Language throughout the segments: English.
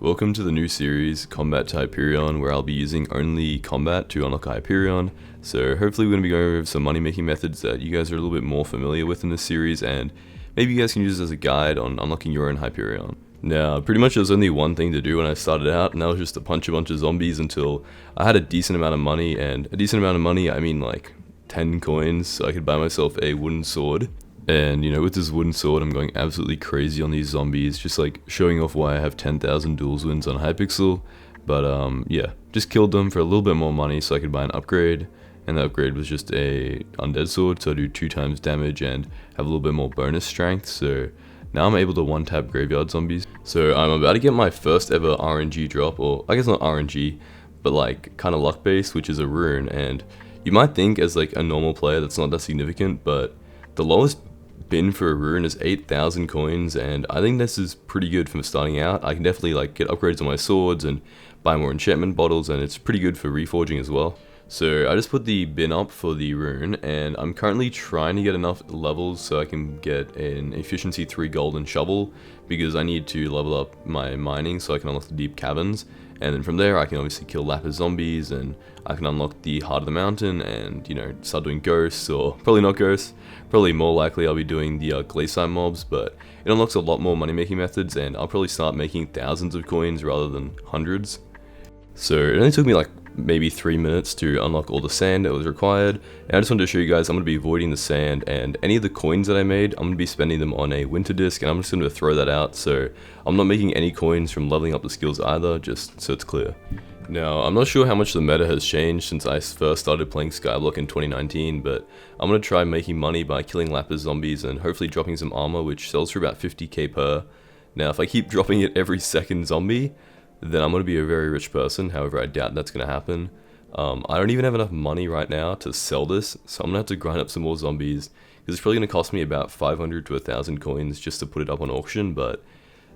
Welcome to the new series, Combat to Hyperion, where I'll be using only combat to unlock Hyperion. So hopefully we're going to be going over some money making methods that you guys are a little bit more familiar with in this series, and maybe you guys can use this as a guide on unlocking your own Hyperion. Now, pretty much there was only one thing to do when I started out, and that was just to punch a bunch of zombies until I had a decent amount of money, and a decent amount of money I mean like 10 coins, so I could buy myself a wooden sword. And, you know, with this wooden sword, I'm going absolutely crazy on these zombies, just like showing off why I have 10,000 duels wins on Hypixel. But, yeah, just killed them for a little bit more money so I could buy an upgrade. And the upgrade was just a undead sword, so I do 2 times damage and have a little bit more bonus strength. So now I'm able to one-tap graveyard zombies. So I'm about to get my first ever RNG drop, or I guess not RNG, but like kind of luck based, which is a rune. And you might think as like a normal player that's not that significant, but the lowest bin for a rune is 8,000 coins, and I think this is pretty good for starting out. I can definitely like get upgrades on my swords and buy more enchantment bottles, and it's pretty good for reforging as well. So I just put the bin up for the rune, and I'm currently trying to get enough levels so I can get an efficiency 3 golden shovel, because I need to level up my mining so I can unlock the deep caverns. And then from there I can obviously kill lapis zombies, and I can unlock the heart of the mountain and, you know, start doing ghosts, or probably not ghosts. Probably more likely I'll be doing the glacier mobs, but it unlocks a lot more money making methods, and I'll probably start making thousands of coins rather than hundreds. So it only took me like maybe 3 minutes to unlock all the sand that was required, and I just wanted to show you guys I'm going to be avoiding the sand, and any of the coins that I made, I'm going to be spending them on a winter disc, and I'm just going to throw that out, so I'm not making any coins from leveling up the skills either, just so it's clear. Now, I'm not sure how much the meta has changed since I first started playing Skyblock in 2019, but I'm going to try making money by killing lapis zombies and hopefully dropping some armor, which sells for about 50k per. Now, if I keep dropping it every second zombie, then I'm going to be a very rich person. However, I doubt that's going to happen. I don't even have enough money right now to sell this, so I'm going to have to grind up some more zombies, because it's probably going to cost me about 500 to 1,000 coins just to put it up on auction, but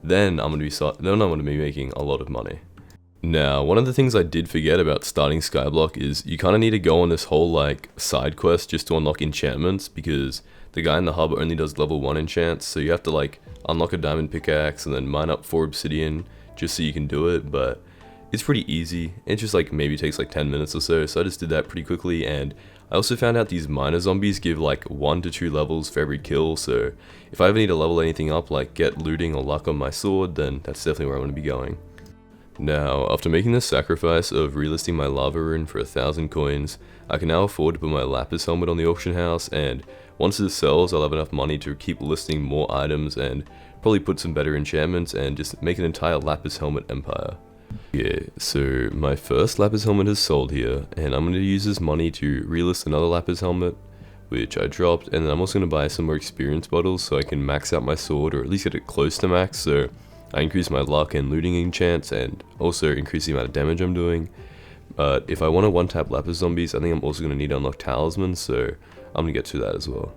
then I'm going to be making a lot of money. Now, one of the things I did forget about starting Skyblock is you kind of need to go on this whole like side quest just to unlock enchantments, because the guy in the hub only does level 1 enchants, so you have to like unlock a diamond pickaxe and then mine up 4 obsidian just so you can do it. But it's pretty easy. It just like maybe takes like 10 minutes or so, so I just did that pretty quickly. And I also found out these miner zombies give like 1 to 2 levels for every kill, so if I ever need to level anything up, like get looting or luck on my sword, then that's definitely where I want to be going. Now, after making the sacrifice of relisting my lava rune for 1,000 coins, I can now afford to put my lapis helmet on the auction house, and once this sells, I'll have enough money to keep listing more items and probably put some better enchantments and just make an entire lapis helmet empire. Yeah, so my first lapis helmet has sold here, and I'm going to use this money to relist another lapis helmet, which I dropped, and then I'm also going to buy some more experience bottles so I can max out my sword, or at least get it close to max, so I increase my luck and looting enchants, and also increase the amount of damage I'm doing. But if I want to one-tap lapis zombies, I think I'm also going to need to unlock talismans, so I'm going to get to that as well.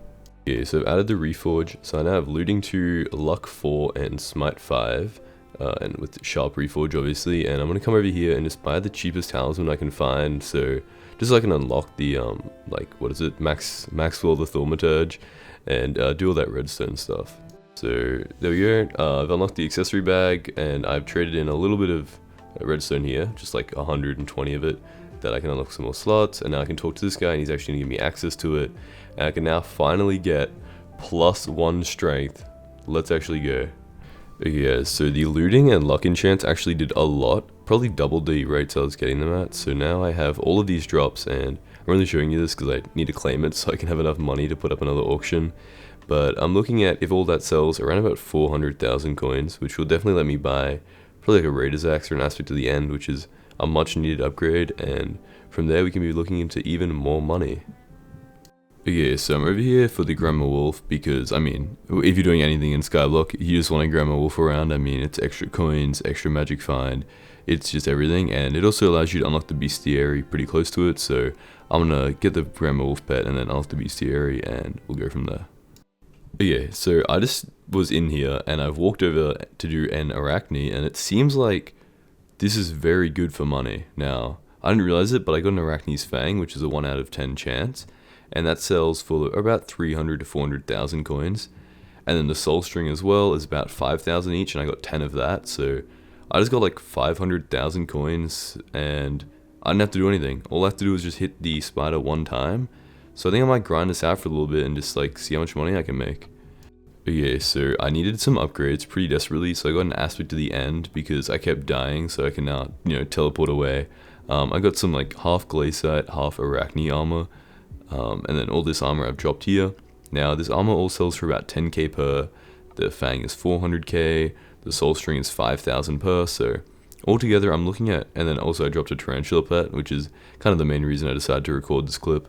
Yeah, so I've added the reforge, so I now have looting 2, luck 4, and smite 5, and with sharp reforge obviously, and I'm going to come over here and just buy the cheapest talisman I can find, so just so I can unlock the, Maxwell the Thaumaturge, and do all that redstone stuff. So there we go, I've unlocked the accessory bag, and I've traded in a little bit of redstone here, just like 120 of it, that I can unlock some more slots, and now I can talk to this guy and he's actually going to give me access to it, and I can now finally get +1 strength. Let's actually go. Yeah, so the looting and luck enchants actually did a lot, probably doubled the rates I was getting them at, so now I have all of these drops, and I'm only showing you this because I need to claim it so I can have enough money to put up another auction. But I'm looking at, if all that sells, around about 400,000 coins, which will definitely let me buy probably like a Raider's Axe or an Aspect of the End, which is a much needed upgrade, and from there we can be looking into even more money. Okay, so I'm over here for the Grandma Wolf, because, I mean, if you're doing anything in Skyblock, you just want a Grandma Wolf around. I mean, it's extra coins, extra magic find, it's just everything, and it also allows you to unlock the bestiary pretty close to it, so I'm gonna get the Grandma Wolf pet and then unlock the bestiary, and we'll go from there. Yeah, so I just was in here, and I've walked over to do an arachne, and it seems like this is very good for money. Now, I didn't realize it, but I got an arachne's fang, which is a 1 out of 10 chance, and that sells for about 300 to 400,000 coins. And then the soul string as well is about 5,000 each, and I got 10 of that, so I just got like 500,000 coins, and I didn't have to do anything. All I have to do is just hit the spider one time. So I think I might grind this out for a little bit and just like see how much money I can make. Okay, so I needed some upgrades pretty desperately, so I got an aspect to the end because I kept dying, so I can now, teleport away. I got some like half glaciite, half arachne armor, and then all this armor I've dropped here. Now this armor all sells for about 10k per, the fang is 400k, the soul string is 5,000 per, so altogether I'm looking at, and then also I dropped a tarantula pet, which is kind of the main reason I decided to record this clip.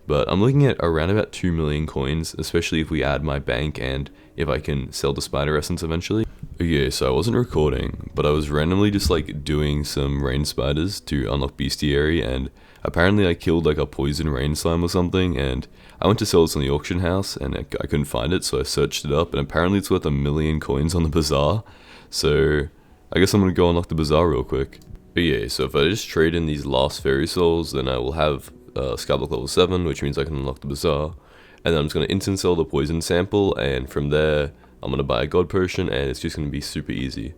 But I'm looking at around about 2 million coins, especially if we add my bank and if I can sell the spider essence eventually. Okay, so I wasn't recording, but I was randomly just like doing some rain spiders to unlock bestiary, and apparently I killed like a poison rain slime or something, and I went to sell this on the auction house and I couldn't find it, so I searched it up, and apparently it's worth 1 million coins on the bazaar. So I guess I'm gonna go unlock the bazaar real quick. But yeah, so if I just trade in these last fairy souls, then I will have Skyblock level 7, which means I can unlock the bazaar, and then I'm just going to instant sell the poison sample, and from there I'm going to buy a god potion, and it's just going to be super easy.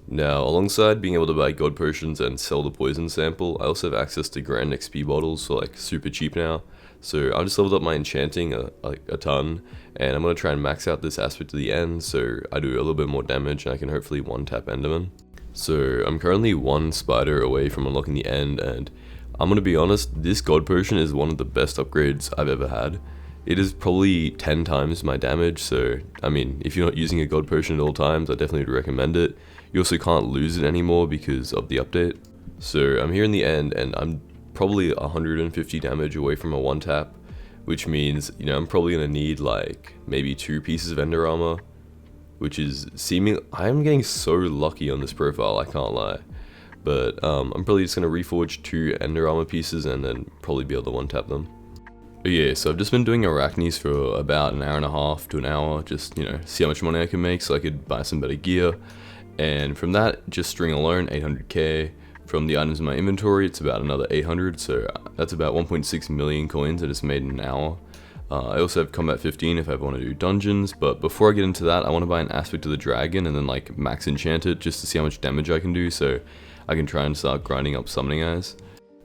Now alongside being able to buy god potions and sell the poison sample, I also have access to grand XP bottles for like super cheap now, so I just leveled up my enchanting a ton, and I'm going to try and max out this aspect to the end so I do a little bit more damage and I can hopefully one tap enderman. So I'm currently one spider away from unlocking the end, and I'm gonna be honest, this god potion is one of the best upgrades I've ever had. It is probably 10 times my damage, so I mean, if you're not using a god potion at all times, I definitely would recommend it. You also can't lose it anymore because of the update. So I'm here in the end, and I'm probably 150 damage away from a one tap, which means, I'm probably gonna need like maybe 2 pieces of ender armor, which is I'm getting so lucky on this profile, I can't lie. But I'm probably just going to reforge 2 ender armor pieces and then probably be able to one tap them. But yeah, so I've just been doing arachnes for about an hour and a half to an hour, just, see how much money I can make so I could buy some better gear. And from that, just string alone, 800k. From the items in my inventory, it's about another 800, so that's about 1.6 million coins I just made in an hour. I also have combat 15 if I want to do dungeons, but before I get into that, I want to buy an aspect of the dragon and then like max enchant it just to see how much damage I can do, so I can try and start grinding up summoning eyes.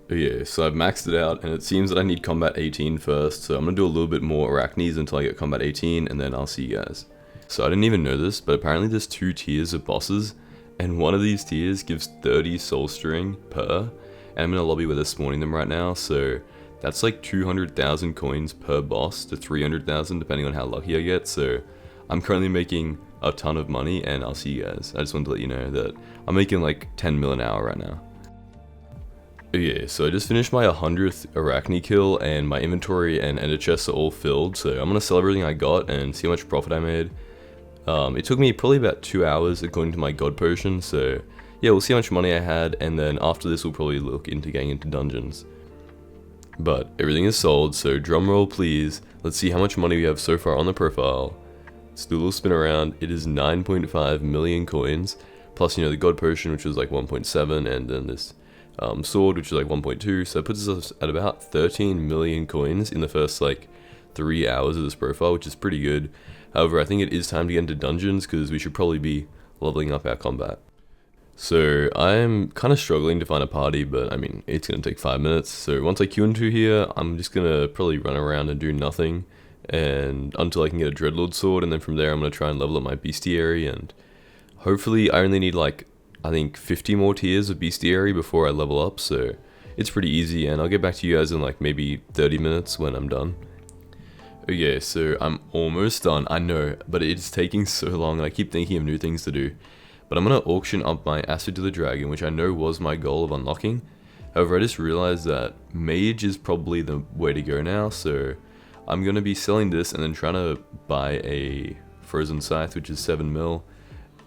But yeah, so I've maxed it out, and it seems that I need combat 18 first, so I'm going to do a little bit more arachnes until I get combat 18, and then I'll see you guys. So I didn't even know this, but apparently there's 2 tiers of bosses, and one of these tiers gives 30 soul string per, and I'm in a lobby where they're spawning them right now, so that's like 200,000 coins per boss to 300,000 depending on how lucky I get, so I'm currently making a ton of money, and I'll see you guys. I just wanted to let you know that I'm making like 10 mil an hour right now. Okay, so I just finished my 100th arachne kill, and my inventory and ender chests are all filled, so I'm gonna sell everything I got and see how much profit I made. It took me probably about 2 hours according to my god potion, so yeah, we'll see how much money I had, and then after this we'll probably look into getting into dungeons. But everything is sold, so drum roll please. Let's see how much money we have so far on the profile. Let's do a little spin around. It is 9.5 million coins, plus the god potion, which was like 1.7, and then this sword, which is like 1.2, so it puts us at about 13 million coins in the first like 3 hours of this profile, which is pretty good. However, I think it is time to get into dungeons because we should probably be leveling up our combat. So I'm kind of struggling to find a party, but I mean, it's going to take 5 minutes. So once I queue into here, I'm just going to probably run around and do nothing and until I can get a Dreadlord sword, and then from there I'm going to try and level up my bestiary, and hopefully I only need like, I think 50 more tiers of bestiary before I level up, so it's pretty easy, and I'll get back to you guys in like maybe 30 minutes when I'm done. Okay, so I'm almost done, I know, but it's taking so long and I keep thinking of new things to do. But I'm going to auction up my Acid to the Dragon, which I know was my goal of unlocking. However, I just realized that Mage is probably the way to go now, so I'm going to be selling this and then trying to buy a Frozen Scythe, which is 7 mil.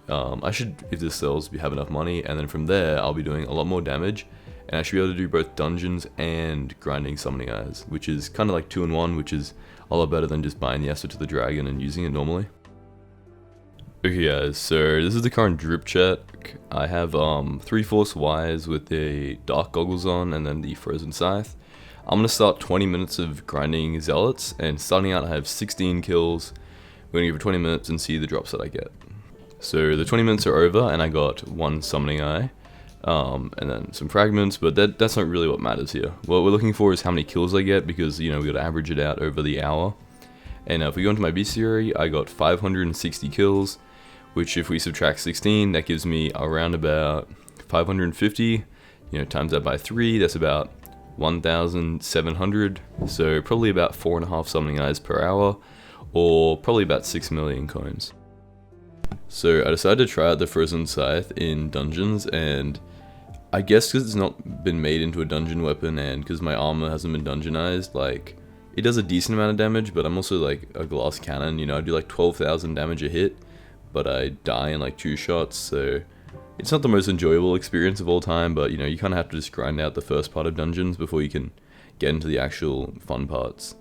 I should, if this sells, have enough money, and then from there I'll be doing a lot more damage, and I should be able to do both dungeons and grinding summoning eyes, which is kind of like 2-in-1, which is a lot better than just buying the Acid to the Dragon and using it normally. Okay guys, so this is the current drip check. I have 3 Force Ys with the Dark Goggles on and then the Frozen Scythe. I'm going to start 20 minutes of grinding Zealots, and starting out I have 16 kills. We're going to give it 20 minutes and see the drops that I get. So the 20 minutes are over and I got one summoning eye. And then some fragments, but that's not really what matters here. What we're looking for is how many kills I get, because, you know, we gotta average it out over the hour. And if we go into my bestiary, I got 560 kills, which if we subtract 16, that gives me around about 550, you know, times that by 3, that's about 1,700, so probably about 4.5 summoning eyes per hour, or probably about 6 million coins. So I decided to try out the Frozen Scythe in dungeons, and I guess because it's not been made into a dungeon weapon and because my armor hasn't been dungeonized, like, it does a decent amount of damage, but I'm also like a glass cannon, you know, I do like 12,000 damage a hit, but I die in like 2 shots, so it's not the most enjoyable experience of all time, but, you know, you kind of have to just grind out the first part of dungeons before you can get into the actual fun parts.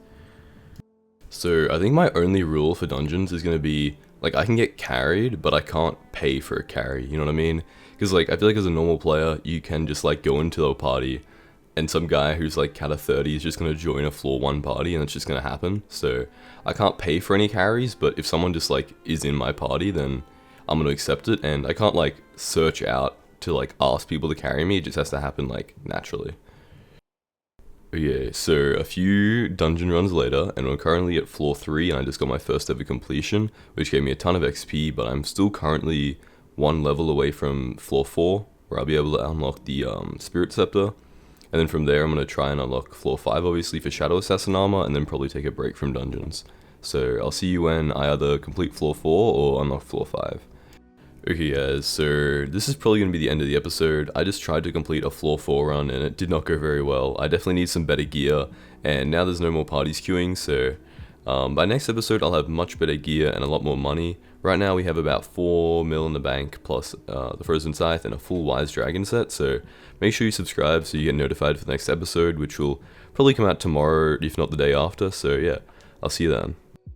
So I think my only rule for dungeons is going to be, like, I can get carried, but I can't pay for a carry, you know what I mean? Because, like, I feel like as a normal player, you can just, like, go into a party, and some guy who's, like, cat of 30 is just going to join a floor 1 party, and it's just going to happen. So I can't pay for any carries, but if someone just, like, is in my party, then I'm going to accept it, and I can't, like, search out to, like, ask people to carry me. It just has to happen, like, naturally. Okay, so a few dungeon runs later, and we're currently at floor 3, and I just got my first ever completion, which gave me a ton of XP, but I'm still currently 1 level away from floor 4, where I'll be able to unlock the Spirit Scepter, and then from there I'm going to try and unlock floor 5, obviously, for Shadow Assassin armor, and then probably take a break from dungeons. So I'll see you when I either complete floor 4 or unlock floor 5. Okay guys, so this is probably going to be the end of the episode. I just tried to complete a floor 4 run and it did not go very well. I definitely need some better gear, and now there's no more parties queuing, so by next episode I'll have much better gear and a lot more money. Right now we have about 4 mil in the bank, plus the Frozen Scythe and a full Wise Dragon set, so make sure you subscribe so you get notified for the next episode, which will probably come out tomorrow, if not the day after, so yeah, I'll see you then.